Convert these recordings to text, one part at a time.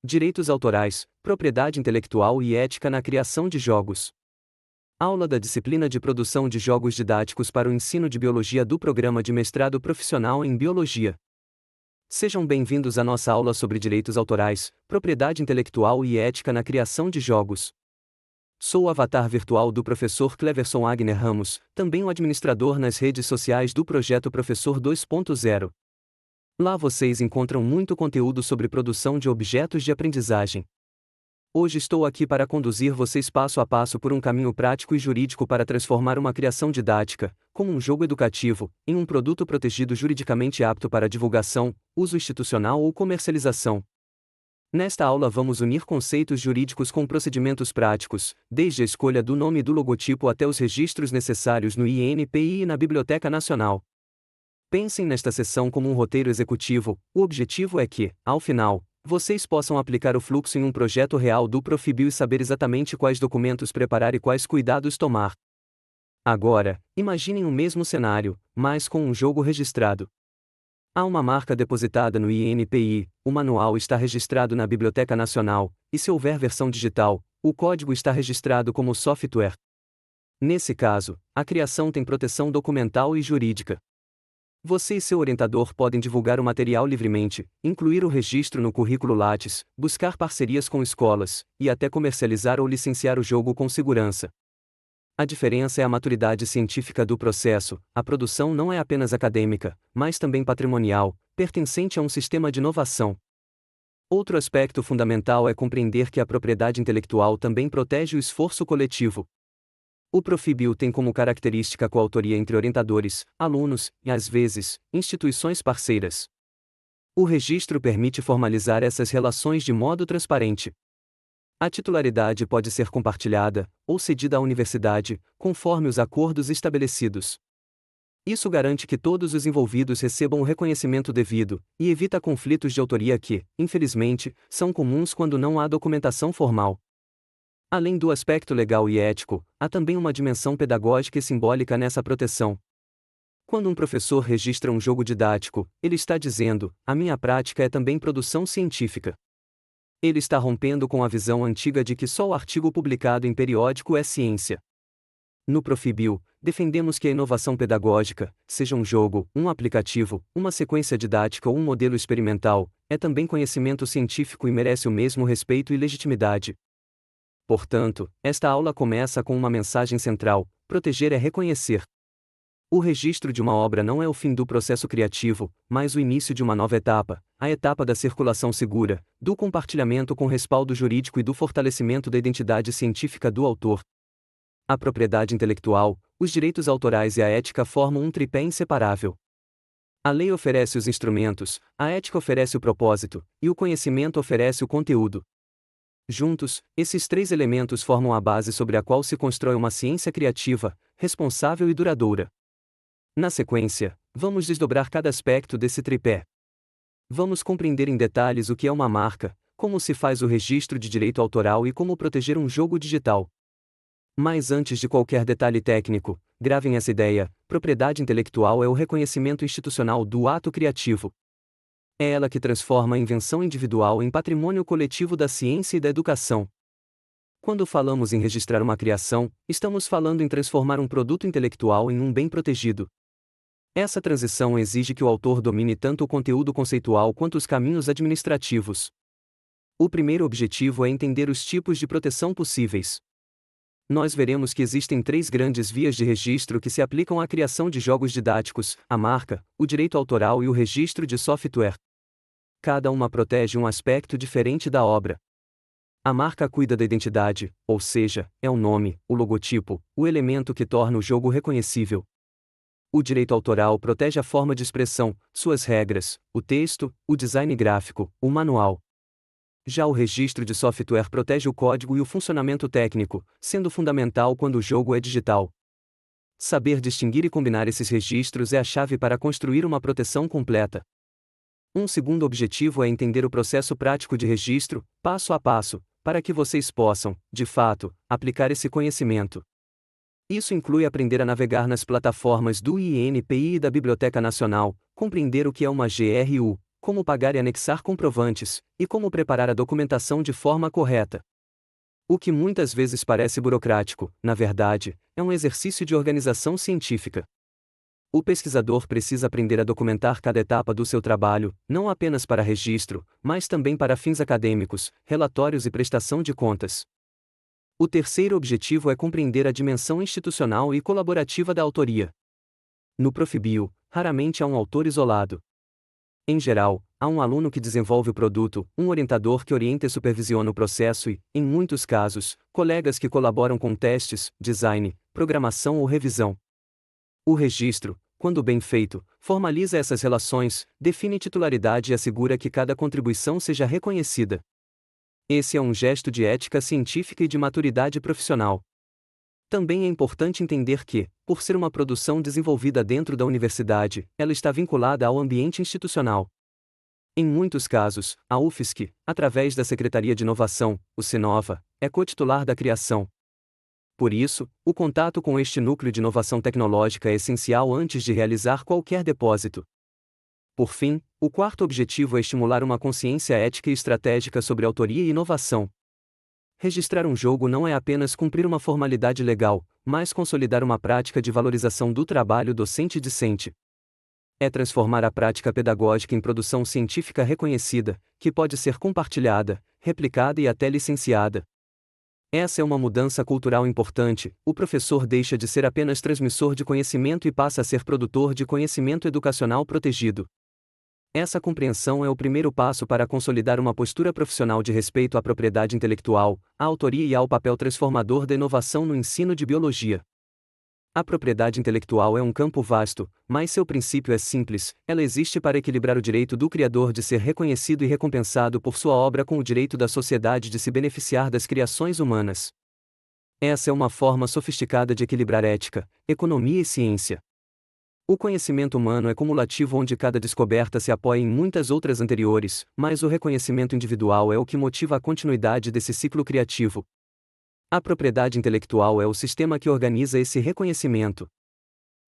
Direitos autorais, propriedade intelectual e ética na criação de jogos. Aula da disciplina de produção de jogos didáticos para o ensino de biologia do programa de mestrado profissional em biologia. Sejam bem-vindos à nossa aula sobre direitos autorais, propriedade intelectual e ética na criação de jogos. Sou o avatar virtual do professor Cleverson Agner Ramos, também o administrador nas redes sociais do projeto Professor 2.0. Lá vocês encontram muito conteúdo sobre produção de objetos de aprendizagem. Hoje estou aqui para conduzir vocês passo a passo por um caminho prático e jurídico para transformar uma criação didática, como um jogo educativo, em um produto protegido juridicamente apto para divulgação, uso institucional ou comercialização. Nesta aula vamos unir conceitos jurídicos com procedimentos práticos, desde a escolha do nome e do logotipo até os registros necessários no INPI e na Biblioteca Nacional. Pensem nesta sessão como um roteiro executivo. O objetivo é que, ao final, vocês possam aplicar o fluxo em um projeto real do Profibio e saber exatamente quais documentos preparar e quais cuidados tomar. Agora, imaginem o mesmo cenário, mas com um jogo registrado. Há uma marca depositada no INPI, o manual está registrado na Biblioteca Nacional, e se houver versão digital, o código está registrado como software. Nesse caso, a criação tem proteção documental e jurídica. Você e seu orientador podem divulgar o material livremente, incluir o registro no currículo Lattes, buscar parcerias com escolas, e até comercializar ou licenciar o jogo com segurança. A diferença é a maturidade científica do processo. A produção não é apenas acadêmica, mas também patrimonial, pertencente a um sistema de inovação. Outro aspecto fundamental é compreender que a propriedade intelectual também protege o esforço coletivo. O Profibio tem como característica a coautoria entre orientadores, alunos e, às vezes, instituições parceiras. O registro permite formalizar essas relações de modo transparente. A titularidade pode ser compartilhada, ou cedida à universidade, conforme os acordos estabelecidos. Isso garante que todos os envolvidos recebam o reconhecimento devido, e evita conflitos de autoria que, infelizmente, são comuns quando não há documentação formal. Além do aspecto legal e ético, há também uma dimensão pedagógica e simbólica nessa proteção. Quando um professor registra um jogo didático, ele está dizendo: a minha prática é também produção científica. Ele está rompendo com a visão antiga de que só o artigo publicado em periódico é ciência. No Profibio, defendemos que a inovação pedagógica, seja um jogo, um aplicativo, uma sequência didática ou um modelo experimental, é também conhecimento científico e merece o mesmo respeito e legitimidade. Portanto, esta aula começa com uma mensagem central: proteger é reconhecer. O registro de uma obra não é o fim do processo criativo, mas o início de uma nova etapa, a etapa da circulação segura, do compartilhamento com respaldo jurídico e do fortalecimento da identidade científica do autor. A propriedade intelectual, os direitos autorais e a ética formam um tripé inseparável. A lei oferece os instrumentos, a ética oferece o propósito, e o conhecimento oferece o conteúdo. Juntos, esses três elementos formam a base sobre a qual se constrói uma ciência criativa, responsável e duradoura. Na sequência, vamos desdobrar cada aspecto desse tripé. Vamos compreender em detalhes o que é uma marca, como se faz o registro de direito autoral e como proteger um jogo digital. Mas antes de qualquer detalhe técnico, gravem essa ideia: propriedade intelectual é o reconhecimento institucional do ato criativo. É ela que transforma a invenção individual em patrimônio coletivo da ciência e da educação. Quando falamos em registrar uma criação, estamos falando em transformar um produto intelectual em um bem protegido. Essa transição exige que o autor domine tanto o conteúdo conceitual quanto os caminhos administrativos. O primeiro objetivo é entender os tipos de proteção possíveis. Nós veremos que existem três grandes vias de registro que se aplicam à criação de jogos didáticos: a marca, o direito autoral e o registro de software. Cada uma protege um aspecto diferente da obra. A marca cuida da identidade, ou seja, é o nome, o logotipo, o elemento que torna o jogo reconhecível. O direito autoral protege a forma de expressão, suas regras, o texto, o design gráfico, o manual. Já o registro de software protege o código e o funcionamento técnico, sendo fundamental quando o jogo é digital. Saber distinguir e combinar esses registros é a chave para construir uma proteção completa. Um segundo objetivo é entender o processo prático de registro, passo a passo, para que vocês possam, de fato, aplicar esse conhecimento. Isso inclui aprender a navegar nas plataformas do INPI e da Biblioteca Nacional, compreender o que é uma GRU, como pagar e anexar comprovantes, e como preparar a documentação de forma correta. O que muitas vezes parece burocrático, na verdade, é um exercício de organização científica. O pesquisador precisa aprender a documentar cada etapa do seu trabalho, não apenas para registro, mas também para fins acadêmicos, relatórios e prestação de contas. O terceiro objetivo é compreender a dimensão institucional e colaborativa da autoria. No Profibio, raramente há um autor isolado. Em geral, há um aluno que desenvolve o produto, um orientador que orienta e supervisiona o processo e, em muitos casos, colegas que colaboram com testes, design, programação ou revisão. O registro, quando bem feito, formaliza essas relações, define titularidade e assegura que cada contribuição seja reconhecida. Esse é um gesto de ética científica e de maturidade profissional. Também é importante entender que, por ser uma produção desenvolvida dentro da universidade, ela está vinculada ao ambiente institucional. Em muitos casos, a UFSC, através da Secretaria de Inovação, o Sinova, é cotitular da criação. Por isso, o contato com este núcleo de inovação tecnológica é essencial antes de realizar qualquer depósito. Por fim, o quarto objetivo é estimular uma consciência ética e estratégica sobre autoria e inovação. Registrar um jogo não é apenas cumprir uma formalidade legal, mas consolidar uma prática de valorização do trabalho docente-discente. É transformar a prática pedagógica em produção científica reconhecida, que pode ser compartilhada, replicada e até licenciada. Essa é uma mudança cultural importante. O professor deixa de ser apenas transmissor de conhecimento e passa a ser produtor de conhecimento educacional protegido. Essa compreensão é o primeiro passo para consolidar uma postura profissional de respeito à propriedade intelectual, à autoria e ao papel transformador da inovação no ensino de biologia. A propriedade intelectual é um campo vasto, mas seu princípio é simples: ela existe para equilibrar o direito do criador de ser reconhecido e recompensado por sua obra com o direito da sociedade de se beneficiar das criações humanas. Essa é uma forma sofisticada de equilibrar ética, economia e ciência. O conhecimento humano é cumulativo, onde cada descoberta se apoia em muitas outras anteriores, mas o reconhecimento individual é o que motiva a continuidade desse ciclo criativo. A propriedade intelectual é o sistema que organiza esse reconhecimento.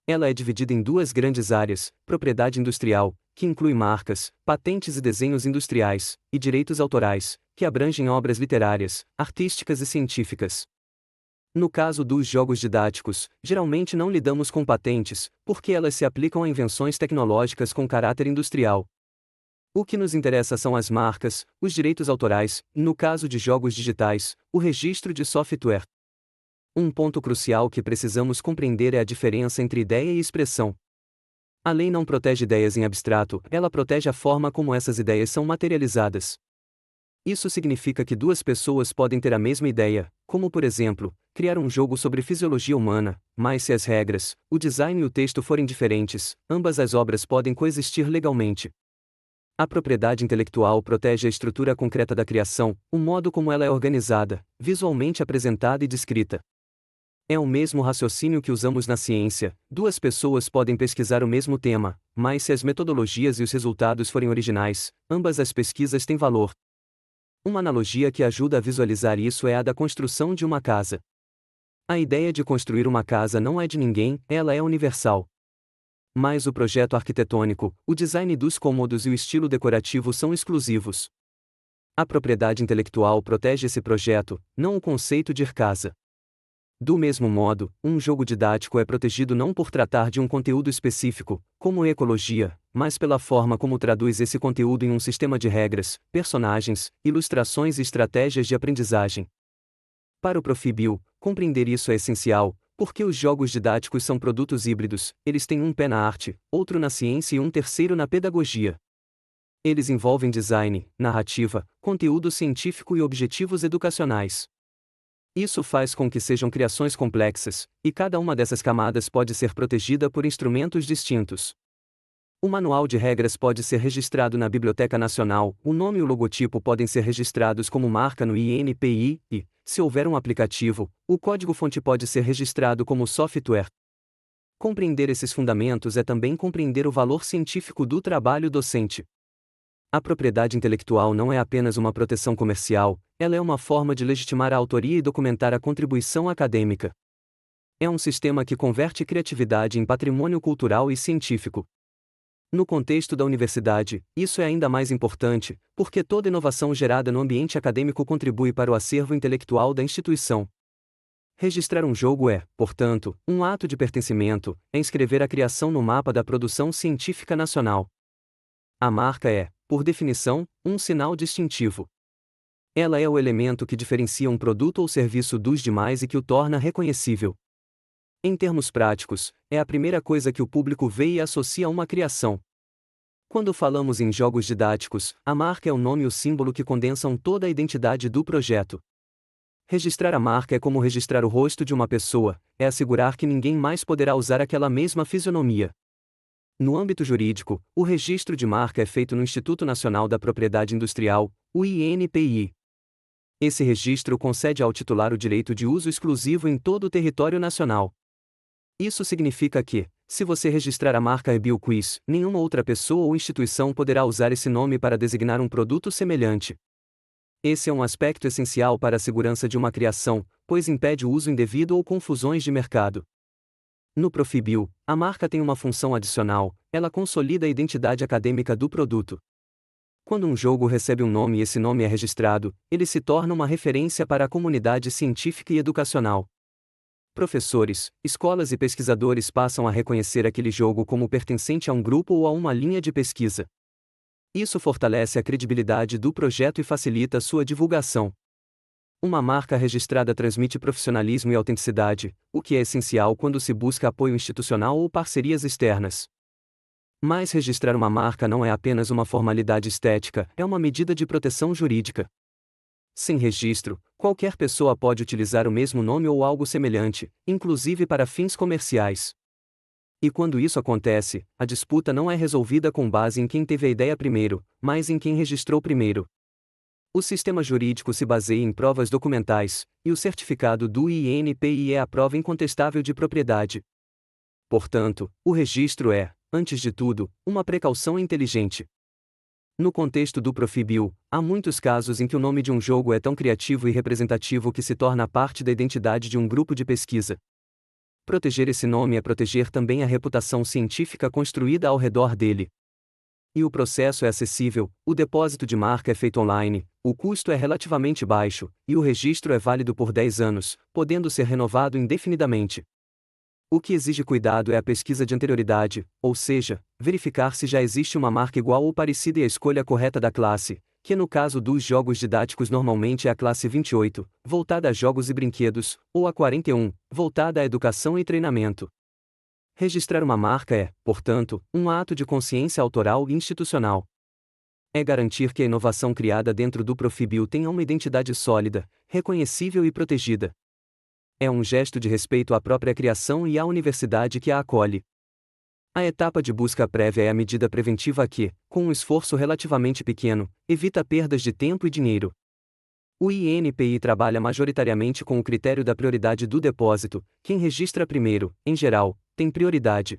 Ela é dividida em duas grandes áreas: propriedade industrial, que inclui marcas, patentes e desenhos industriais, e direitos autorais, que abrangem obras literárias, artísticas e científicas. No caso dos jogos didáticos, geralmente não lidamos com patentes, porque elas se aplicam a invenções tecnológicas com caráter industrial. O que nos interessa são as marcas, os direitos autorais, e no caso de jogos digitais, o registro de software. Um ponto crucial que precisamos compreender é a diferença entre ideia e expressão. A lei não protege ideias em abstrato, ela protege a forma como essas ideias são materializadas. Isso significa que duas pessoas podem ter a mesma ideia, como por exemplo, criar um jogo sobre fisiologia humana, mas se as regras, o design e o texto forem diferentes, ambas as obras podem coexistir legalmente. A propriedade intelectual protege a estrutura concreta da criação, o modo como ela é organizada, visualmente apresentada e descrita. É o mesmo raciocínio que usamos na ciência: duas pessoas podem pesquisar o mesmo tema, mas se as metodologias e os resultados forem originais, ambas as pesquisas têm valor. Uma analogia que ajuda a visualizar isso é a da construção de uma casa. A ideia de construir uma casa não é de ninguém, ela é universal. Mas o projeto arquitetônico, o design dos cômodos e o estilo decorativo são exclusivos. A propriedade intelectual protege esse projeto, não o conceito de casa. Do mesmo modo, um jogo didático é protegido não por tratar de um conteúdo específico, como ecologia, mas pela forma como traduz esse conteúdo em um sistema de regras, personagens, ilustrações e estratégias de aprendizagem. Para o Profibio, compreender isso é essencial, porque os jogos didáticos são produtos híbridos, eles têm um pé na arte, outro na ciência e um terceiro na pedagogia. Eles envolvem design, narrativa, conteúdo científico e objetivos educacionais. Isso faz com que sejam criações complexas, e cada uma dessas camadas pode ser protegida por instrumentos distintos. O manual de regras pode ser registrado na Biblioteca Nacional, o nome e o logotipo podem ser registrados como marca no INPI, e, se houver um aplicativo, o código-fonte pode ser registrado como software. Compreender esses fundamentos é também compreender o valor científico do trabalho docente. A propriedade intelectual não é apenas uma proteção comercial, ela é uma forma de legitimar a autoria e documentar a contribuição acadêmica. É um sistema que converte criatividade em patrimônio cultural e científico. No contexto da universidade, isso é ainda mais importante, porque toda inovação gerada no ambiente acadêmico contribui para o acervo intelectual da instituição. Registrar um jogo é, portanto, um ato de pertencimento, é inscrever a criação no mapa da produção científica nacional. A marca é, por definição, um sinal distintivo. Ela é o elemento que diferencia um produto ou serviço dos demais e que o torna reconhecível. Em termos práticos, é a primeira coisa que o público vê e associa a uma criação. Quando falamos em jogos didáticos, a marca é o nome e o símbolo que condensam toda a identidade do projeto. Registrar a marca é como registrar o rosto de uma pessoa, é assegurar que ninguém mais poderá usar aquela mesma fisionomia. No âmbito jurídico, o registro de marca é feito no Instituto Nacional da Propriedade Industrial, o INPI. Esse registro concede ao titular o direito de uso exclusivo em todo o território nacional. Isso significa que, se você registrar a marca Bioquiz, nenhuma outra pessoa ou instituição poderá usar esse nome para designar um produto semelhante. Esse é um aspecto essencial para a segurança de uma criação, pois impede o uso indevido ou confusões de mercado. No Profibio, a marca tem uma função adicional, ela consolida a identidade acadêmica do produto. Quando um jogo recebe um nome e esse nome é registrado, ele se torna uma referência para a comunidade científica e educacional. Professores, escolas e pesquisadores passam a reconhecer aquele jogo como pertencente a um grupo ou a uma linha de pesquisa. Isso fortalece a credibilidade do projeto e facilita sua divulgação. Uma marca registrada transmite profissionalismo e autenticidade, o que é essencial quando se busca apoio institucional ou parcerias externas. Mas registrar uma marca não é apenas uma formalidade estética, é uma medida de proteção jurídica. Sem registro, qualquer pessoa pode utilizar o mesmo nome ou algo semelhante, inclusive para fins comerciais. E quando isso acontece, a disputa não é resolvida com base em quem teve a ideia primeiro, mas em quem registrou primeiro. O sistema jurídico se baseia em provas documentais, e o certificado do INPI é a prova incontestável de propriedade. Portanto, o registro é, antes de tudo, uma precaução inteligente. No contexto do Profibio, há muitos casos em que o nome de um jogo é tão criativo e representativo que se torna parte da identidade de um grupo de pesquisa. Proteger esse nome é proteger também a reputação científica construída ao redor dele. E o processo é acessível, o depósito de marca é feito online, o custo é relativamente baixo, e o registro é válido por 10 anos, podendo ser renovado indefinidamente. O que exige cuidado é a pesquisa de anterioridade, ou seja, verificar se já existe uma marca igual ou parecida e a escolha correta da classe, que no caso dos jogos didáticos normalmente é a classe 28, voltada a jogos e brinquedos, ou a 41, voltada à educação e treinamento. Registrar uma marca é, portanto, um ato de consciência autoral e institucional. É garantir que a inovação criada dentro do Profibio tenha uma identidade sólida, reconhecível e protegida. É um gesto de respeito à própria criação e à universidade que a acolhe. A etapa de busca prévia é a medida preventiva que, com um esforço relativamente pequeno, evita perdas de tempo e dinheiro. O INPI trabalha majoritariamente com o critério da prioridade do depósito, quem registra primeiro, em geral, tem prioridade.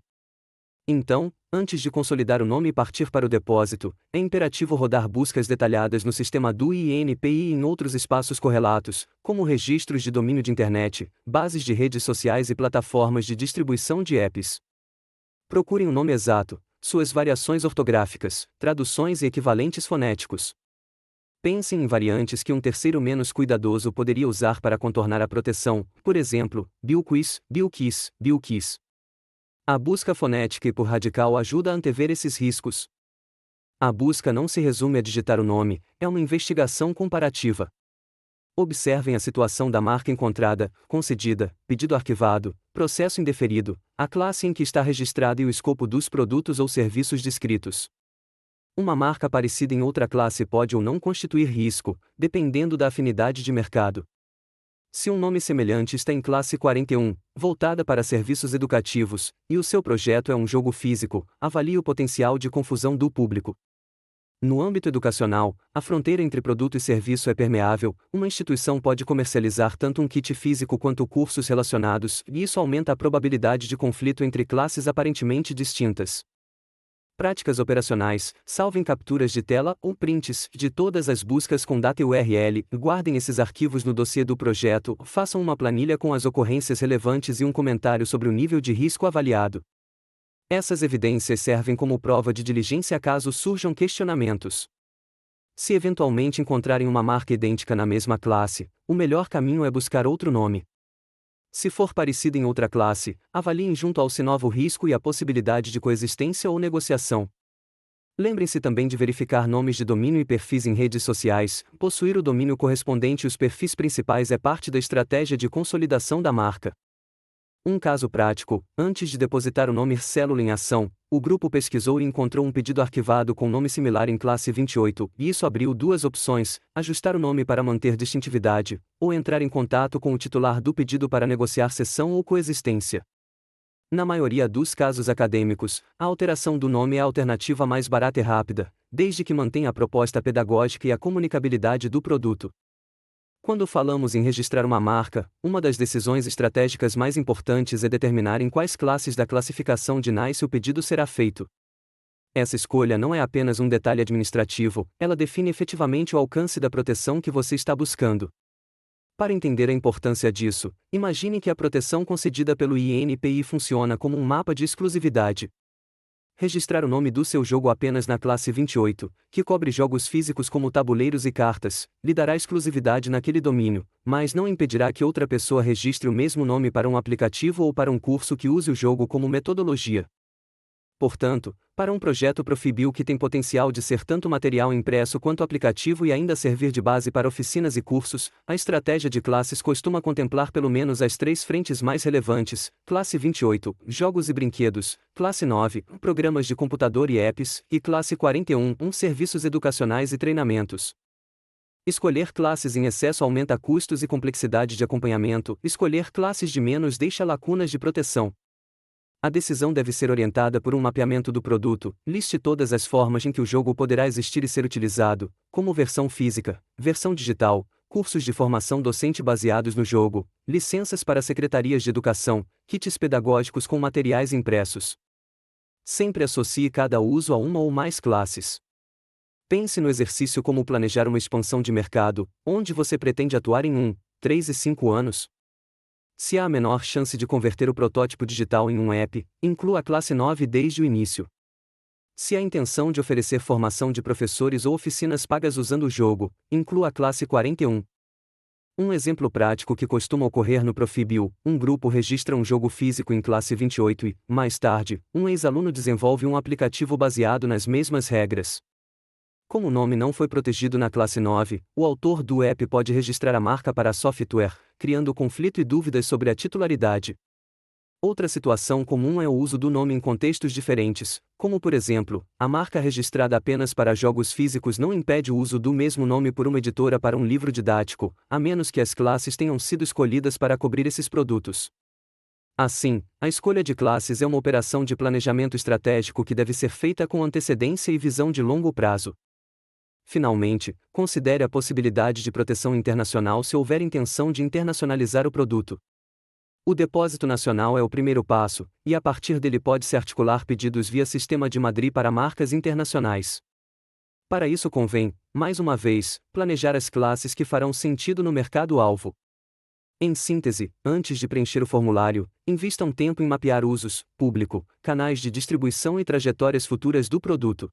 Então, antes de consolidar o nome e partir para o depósito, é imperativo rodar buscas detalhadas no sistema do INPI e em outros espaços correlatos, como registros de domínio de internet, bases de redes sociais e plataformas de distribuição de apps. Procurem o nome exato, suas variações ortográficas, traduções e equivalentes fonéticos. Pensem em variantes que um terceiro menos cuidadoso poderia usar para contornar a proteção, por exemplo, Bioquiz, Bioquiz, Bioquiz. A busca fonética e por radical ajuda a antever esses riscos. A busca não se resume a digitar o nome, é uma investigação comparativa. Observem a situação da marca encontrada, concedida, pedido arquivado, processo indeferido, a classe em que está registrada e o escopo dos produtos ou serviços descritos. Uma marca parecida em outra classe pode ou não constituir risco, dependendo da afinidade de mercado. Se um nome semelhante está em classe 41, voltada para serviços educativos, e o seu projeto é um jogo físico, avalie o potencial de confusão do público. No âmbito educacional, a fronteira entre produto e serviço é permeável, uma instituição pode comercializar tanto um kit físico quanto cursos relacionados, e isso aumenta a probabilidade de conflito entre classes aparentemente distintas. Práticas operacionais, salvem capturas de tela ou prints de todas as buscas com data e URL, guardem esses arquivos no dossiê do projeto, façam uma planilha com as ocorrências relevantes e um comentário sobre o nível de risco avaliado. Essas evidências servem como prova de diligência caso surjam questionamentos. Se eventualmente encontrarem uma marca idêntica na mesma classe, o melhor caminho é buscar outro nome. Se for parecida em outra classe, avaliem junto ao SINOVA o risco e a possibilidade de coexistência ou negociação. Lembrem-se também de verificar nomes de domínio e perfis em redes sociais. Possuir o domínio correspondente e os perfis principais é parte da estratégia de consolidação da marca. Um caso prático: antes de depositar o nome Célula em Ação, o grupo pesquisou e encontrou um pedido arquivado com nome similar em classe 28, e isso abriu duas opções: ajustar o nome para manter distintividade, ou entrar em contato com o titular do pedido para negociar cessão ou coexistência. Na maioria dos casos acadêmicos, a alteração do nome é a alternativa mais barata e rápida, desde que mantenha a proposta pedagógica e a comunicabilidade do produto. Quando falamos em registrar uma marca, uma das decisões estratégicas mais importantes é determinar em quais classes da classificação de NAICS o pedido será feito. Essa escolha não é apenas um detalhe administrativo, ela define efetivamente o alcance da proteção que você está buscando. Para entender a importância disso, imagine que a proteção concedida pelo INPI funciona como um mapa de exclusividade. Registrar o nome do seu jogo apenas na classe 28, que cobre jogos físicos como tabuleiros e cartas, lhe dará exclusividade naquele domínio, mas não impedirá que outra pessoa registre o mesmo nome para um aplicativo ou para um curso que use o jogo como metodologia. Portanto, para um projeto Profibil que tem potencial de ser tanto material impresso quanto aplicativo e ainda servir de base para oficinas e cursos, a estratégia de classes costuma contemplar pelo menos as três frentes mais relevantes: classe 28, jogos e brinquedos; classe 9, programas de computador e apps; e classe 41, serviços educacionais e treinamentos. Escolher classes em excesso aumenta custos e complexidade de acompanhamento, escolher classes de menos deixa lacunas de proteção. A decisão deve ser orientada por um mapeamento do produto. Liste todas as formas em que o jogo poderá existir e ser utilizado, como versão física, versão digital, cursos de formação docente baseados no jogo, licenças para secretarias de educação, kits pedagógicos com materiais impressos. Sempre associe cada uso a uma ou mais classes. Pense no exercício como planejar uma expansão de mercado, onde você pretende atuar em 1, 3 e 5 anos. Se há a menor chance de converter o protótipo digital em um app, inclua a classe 9 desde o início. Se há intenção de oferecer formação de professores ou oficinas pagas usando o jogo, inclua a classe 41. Um exemplo prático que costuma ocorrer no Profibil: um grupo registra um jogo físico em classe 28 e, mais tarde, um ex-aluno desenvolve um aplicativo baseado nas mesmas regras. Como o nome não foi protegido na classe 9, o autor do app pode registrar a marca para software, criando conflito e dúvidas sobre a titularidade. Outra situação comum é o uso do nome em contextos diferentes, como por exemplo, a marca registrada apenas para jogos físicos não impede o uso do mesmo nome por uma editora para um livro didático, a menos que as classes tenham sido escolhidas para cobrir esses produtos. Assim, a escolha de classes é uma operação de planejamento estratégico que deve ser feita com antecedência e visão de longo prazo. Finalmente, considere a possibilidade de proteção internacional se houver intenção de internacionalizar o produto. O depósito nacional é o primeiro passo, e a partir dele pode-se articular pedidos via Sistema de Madrid para marcas internacionais. Para isso convém, mais uma vez, planejar as classes que farão sentido no mercado-alvo. Em síntese, antes de preencher o formulário, invista um tempo em mapear usos, público, canais de distribuição e trajetórias futuras do produto.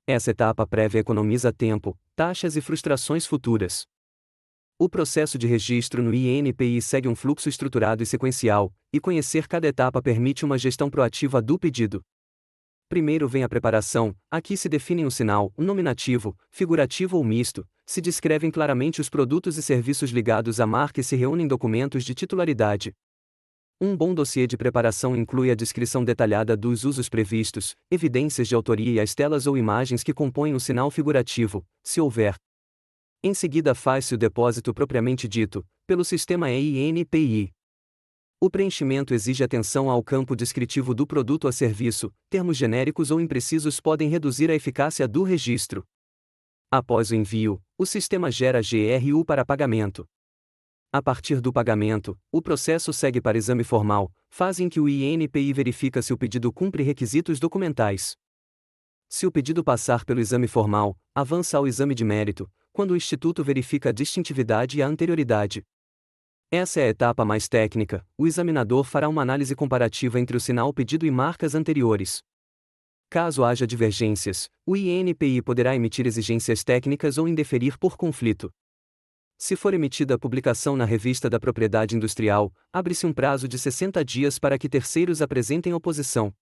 Essa etapa prévia economiza tempo, taxas e frustrações futuras. O processo de registro no INPI segue um fluxo estruturado e sequencial, e conhecer cada etapa permite uma gestão proativa do pedido. Primeiro vem a preparação, aqui se definem o sinal, nominativo, figurativo ou misto, se descrevem claramente os produtos e serviços ligados à marca e se reúnem documentos de titularidade. Um bom dossiê de preparação inclui a descrição detalhada dos usos previstos, evidências de autoria e as telas ou imagens que compõem o sinal figurativo, se houver. Em seguida faz-se o depósito propriamente dito, pelo sistema EINPI. O preenchimento exige atenção ao campo descritivo do produto a serviço, termos genéricos ou imprecisos podem reduzir a eficácia do registro. Após o envio, o sistema gera GRU para pagamento. A partir do pagamento, o processo segue para exame formal, fase em que o INPI verifica se o pedido cumpre requisitos documentais. Se o pedido passar pelo exame formal, avança ao exame de mérito, quando o Instituto verifica a distintividade e a anterioridade. Essa é a etapa mais técnica. O examinador fará uma análise comparativa entre o sinal pedido e marcas anteriores. Caso haja divergências, o INPI poderá emitir exigências técnicas ou indeferir por conflito. Se for emitida a publicação na Revista da Propriedade Industrial, abre-se um prazo de 60 dias para que terceiros apresentem oposição.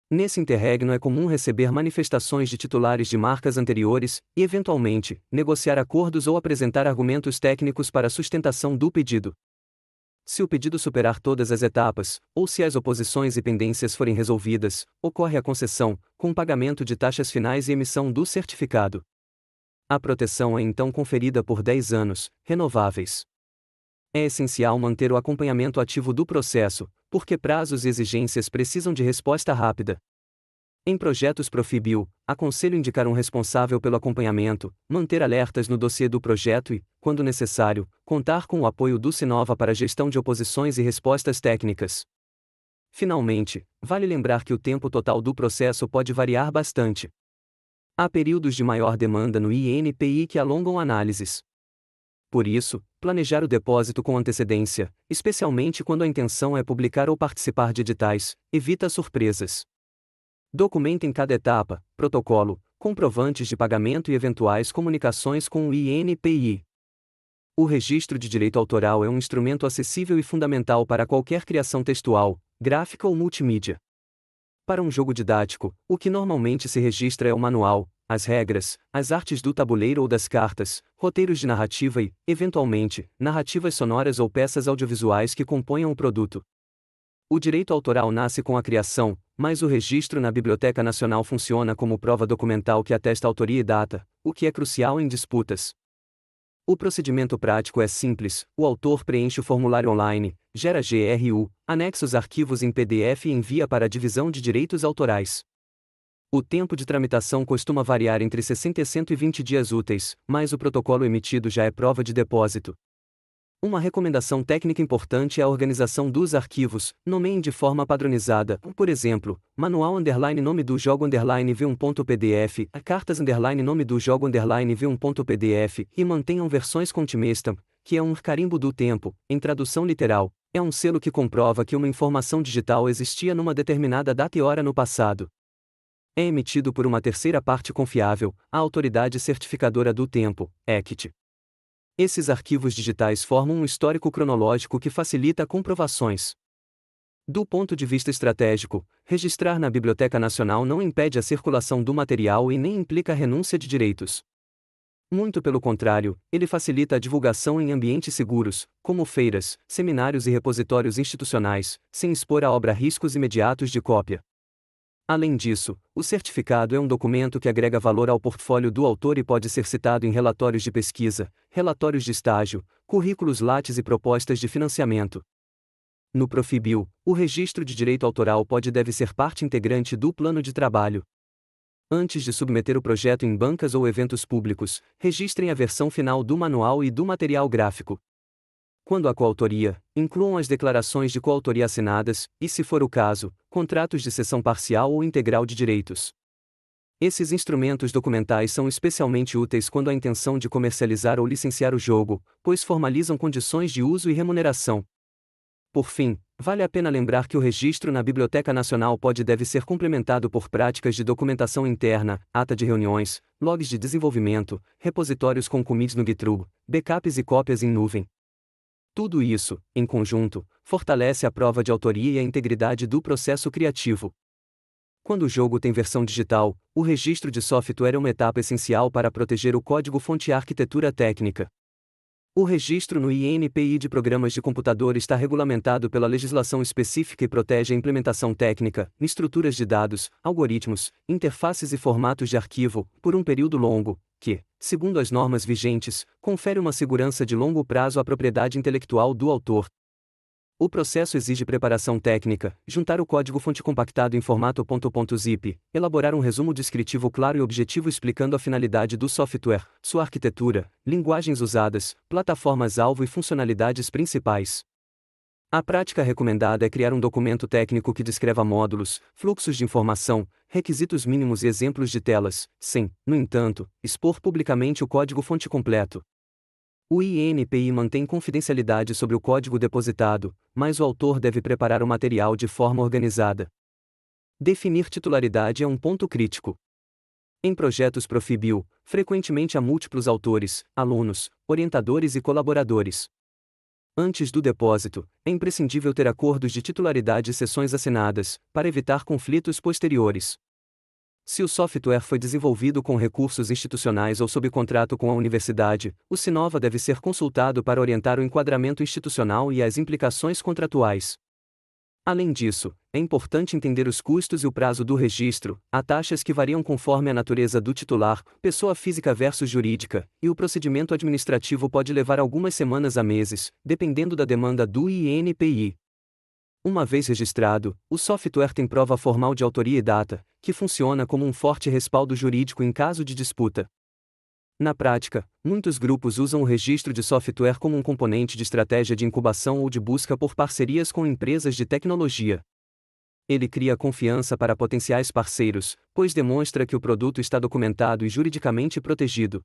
Nesse interregno é comum receber manifestações de titulares de marcas anteriores e, eventualmente, negociar acordos ou apresentar argumentos técnicos para a sustentação do pedido. Se o pedido superar todas as etapas, ou se as oposições e pendências forem resolvidas, ocorre a concessão, com pagamento de taxas finais e emissão do certificado. A proteção é então conferida por 10 anos, renováveis. É essencial manter o acompanhamento ativo do processo, porque prazos e exigências precisam de resposta rápida. Em projetos Profibio, aconselho indicar um responsável pelo acompanhamento, manter alertas no dossiê do projeto e, quando necessário, contar com o apoio do Sinova para a gestão de oposições e respostas técnicas. Finalmente, vale lembrar que o tempo total do processo pode variar bastante. Há períodos de maior demanda no INPI que alongam análises. Por isso, planejar o depósito com antecedência, especialmente quando a intenção é publicar ou participar de editais, evita surpresas. Documentem cada etapa, protocolo, comprovantes de pagamento e eventuais comunicações com o INPI. O registro de direito autoral é um instrumento acessível e fundamental para qualquer criação textual, gráfica ou multimídia. Para um jogo didático, o que normalmente se registra é o manual, as regras, as artes do tabuleiro ou das cartas, roteiros de narrativa e, eventualmente, narrativas sonoras ou peças audiovisuais que componham o produto. O direito autoral nasce com a criação, mas o registro na Biblioteca Nacional funciona como prova documental que atesta autoria e data, o que é crucial em disputas. O procedimento prático é simples: o autor preenche o formulário online, gera GRU, anexa os arquivos em PDF e envia para a divisão de direitos autorais. O tempo de tramitação costuma variar entre 60 e 120 dias úteis, mas o protocolo emitido já é prova de depósito. Uma recomendação técnica importante é a organização dos arquivos. Nomeiem de forma padronizada, por exemplo, manual _nome do jogo _v1.pdf, cartas _nome do jogo _v1.pdf e mantenham versões com timestamp, que é um carimbo do tempo, em tradução literal, é um selo que comprova que uma informação digital existia numa determinada data e hora no passado. É emitido por uma terceira parte confiável, a Autoridade Certificadora do Tempo, ECT. Esses arquivos digitais formam um histórico cronológico que facilita comprovações. Do ponto de vista estratégico, registrar na Biblioteca Nacional não impede a circulação do material e nem implica a renúncia de direitos. Muito pelo contrário, ele facilita a divulgação em ambientes seguros, como feiras, seminários e repositórios institucionais, sem expor a obra a riscos imediatos de cópia. Além disso, o certificado é um documento que agrega valor ao portfólio do autor e pode ser citado em relatórios de pesquisa, relatórios de estágio, currículos Lattes e propostas de financiamento. No Profibio, o registro de direito autoral pode e deve ser parte integrante do plano de trabalho. Antes de submeter o projeto em bancas ou eventos públicos, registrem a versão final do manual e do material gráfico. Quando há coautoria, incluam as declarações de coautoria assinadas, e, se for o caso, contratos de cessão parcial ou integral de direitos. Esses instrumentos documentais são especialmente úteis quando há intenção de comercializar ou licenciar o jogo, pois formalizam condições de uso e remuneração. Por fim, vale a pena lembrar que o registro na Biblioteca Nacional pode e deve ser complementado por práticas de documentação interna, ata de reuniões, logs de desenvolvimento, repositórios com commits no GitHub, backups e cópias em nuvem. Tudo isso, em conjunto, fortalece a prova de autoria e a integridade do processo criativo. Quando o jogo tem versão digital, o registro de software é uma etapa essencial para proteger o código-fonte e a arquitetura técnica. O registro no INPI de programas de computador está regulamentado pela legislação específica e protege a implementação técnica, estruturas de dados, algoritmos, interfaces e formatos de arquivo, por um período longo, que, segundo as normas vigentes, confere uma segurança de longo prazo à propriedade intelectual do autor. O processo exige preparação técnica, juntar o código-fonte compactado em formato .zip, elaborar um resumo descritivo claro e objetivo explicando a finalidade do software, sua arquitetura, linguagens usadas, plataformas-alvo e funcionalidades principais. A prática recomendada é criar um documento técnico que descreva módulos, fluxos de informação, requisitos mínimos e exemplos de telas, sem, no entanto, expor publicamente o código-fonte completo. O INPI mantém confidencialidade sobre o código depositado, mas o autor deve preparar o material de forma organizada. Definir titularidade é um ponto crítico. Em projetos Profibio, frequentemente há múltiplos autores, alunos, orientadores e colaboradores. Antes do depósito, é imprescindível ter acordos de titularidade e sessões assinadas, para evitar conflitos posteriores. Se o software foi desenvolvido com recursos institucionais ou sob contrato com a universidade, o Sinova deve ser consultado para orientar o enquadramento institucional e as implicações contratuais. Além disso, é importante entender os custos e o prazo do registro, há taxas que variam conforme a natureza do titular, pessoa física versus jurídica, e o procedimento administrativo pode levar algumas semanas a meses, dependendo da demanda do INPI. Uma vez registrado, o software tem prova formal de autoria e data, que funciona como um forte respaldo jurídico em caso de disputa. Na prática, muitos grupos usam o registro de software como um componente de estratégia de incubação ou de busca por parcerias com empresas de tecnologia. Ele cria confiança para potenciais parceiros, pois demonstra que o produto está documentado e juridicamente protegido.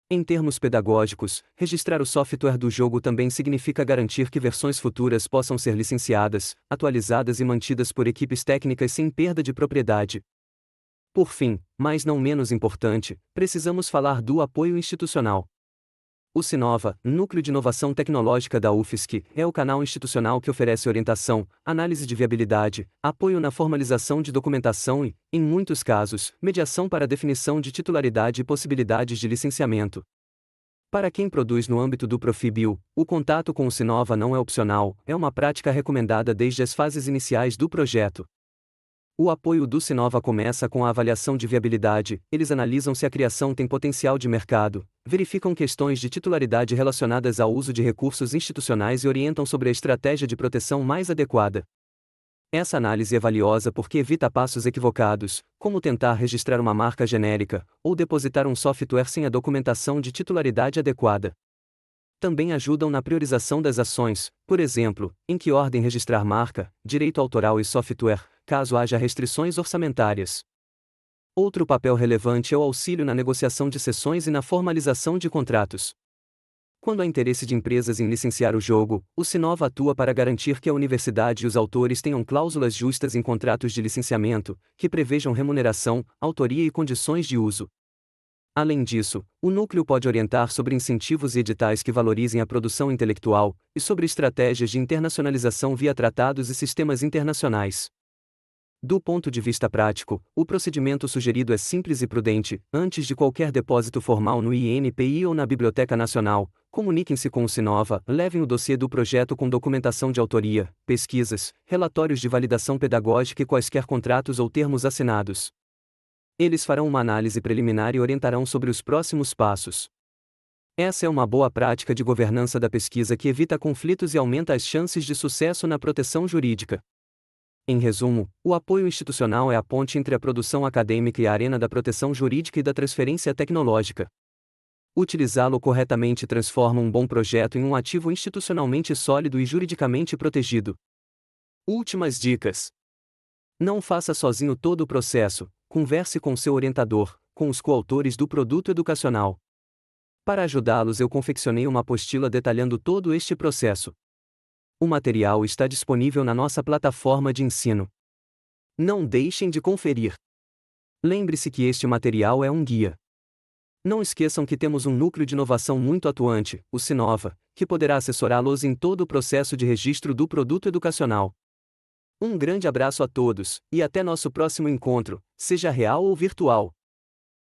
Em termos pedagógicos, registrar o software do jogo também significa garantir que versões futuras possam ser licenciadas, atualizadas e mantidas por equipes técnicas sem perda de propriedade. Por fim, mas não menos importante, precisamos falar do apoio institucional. O Sinova, Núcleo de Inovação Tecnológica da UFSC, é o canal institucional que oferece orientação, análise de viabilidade, apoio na formalização de documentação e, em muitos casos, mediação para a definição de titularidade e possibilidades de licenciamento. Para quem produz no âmbito do Profibio, o contato com o Sinova não é opcional, é uma prática recomendada desde as fases iniciais do projeto. O apoio do Sinova começa com a avaliação de viabilidade, eles analisam se a criação tem potencial de mercado, verificam questões de titularidade relacionadas ao uso de recursos institucionais e orientam sobre a estratégia de proteção mais adequada. Essa análise é valiosa porque evita passos equivocados, como tentar registrar uma marca genérica, ou depositar um software sem a documentação de titularidade adequada. Também ajudam na priorização das ações, por exemplo, em que ordem registrar marca, direito autoral e software, caso haja restrições orçamentárias. Outro papel relevante é o auxílio na negociação de cessões e na formalização de contratos. Quando há interesse de empresas em licenciar o jogo, o Sinova atua para garantir que a universidade e os autores tenham cláusulas justas em contratos de licenciamento, que prevejam remuneração, autoria e condições de uso. Além disso, o núcleo pode orientar sobre incentivos e editais que valorizem a produção intelectual, e sobre estratégias de internacionalização via tratados e sistemas internacionais. Do ponto de vista prático, o procedimento sugerido é simples e prudente. Antes de qualquer depósito formal no INPI ou na Biblioteca Nacional, comuniquem-se com o Sinova, levem o dossiê do projeto com documentação de autoria, pesquisas, relatórios de validação pedagógica e quaisquer contratos ou termos assinados. Eles farão uma análise preliminar e orientarão sobre os próximos passos. Essa é uma boa prática de governança da pesquisa que evita conflitos e aumenta as chances de sucesso na proteção jurídica. Em resumo, o apoio institucional é a ponte entre a produção acadêmica e a arena da proteção jurídica e da transferência tecnológica. Utilizá-lo corretamente transforma um bom projeto em um ativo institucionalmente sólido e juridicamente protegido. Últimas dicas. Não faça sozinho todo o processo, converse com seu orientador, com os coautores do produto educacional. Para ajudá-los, eu confeccionei uma apostila detalhando todo este processo. O material está disponível na nossa plataforma de ensino. Não deixem de conferir. Lembre-se que este material é um guia. Não esqueçam que temos um núcleo de inovação muito atuante, o Sinova, que poderá assessorá-los em todo o processo de registro do produto educacional. Um grande abraço a todos, e até nosso próximo encontro, seja real ou virtual.